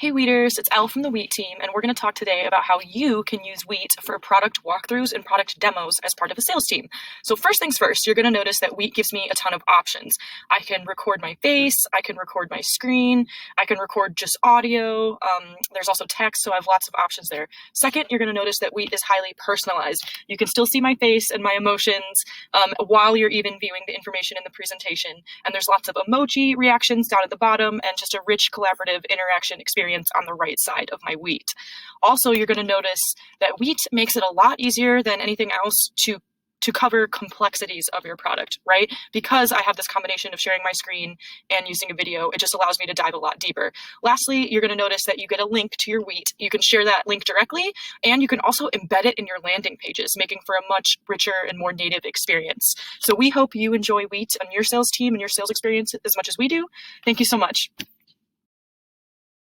Hey Weeders, it's Elle from the Weet team, and we're going to talk today about how you can use Weet for product walkthroughs and product demos as part of a sales team. So first things first, you're going to notice that Weet gives me a ton of options. I can record my face, I can record my screen, I can record just audio, there's also text, so I have lots of options there. Second, you're going to notice that Weet is highly personalized. You can still see my face and my emotions while you're even viewing the information in the presentation, and there's lots of emoji reactions down at the bottom and just a rich collaborative interaction experience on the right side of my Weet. Also, you're going to notice that Weet makes it a lot easier than anything else to cover complexities of your product, right? Because I have this combination of sharing my screen and using a video, it just allows me to dive a lot deeper. Lastly, you're going to notice that you get a link to your Weet. You can share that link directly, and you can also embed it in your landing pages, making for a much richer and more native experience. So we hope you enjoy Weet on your sales team and your sales experience as much as we do. Thank you so much.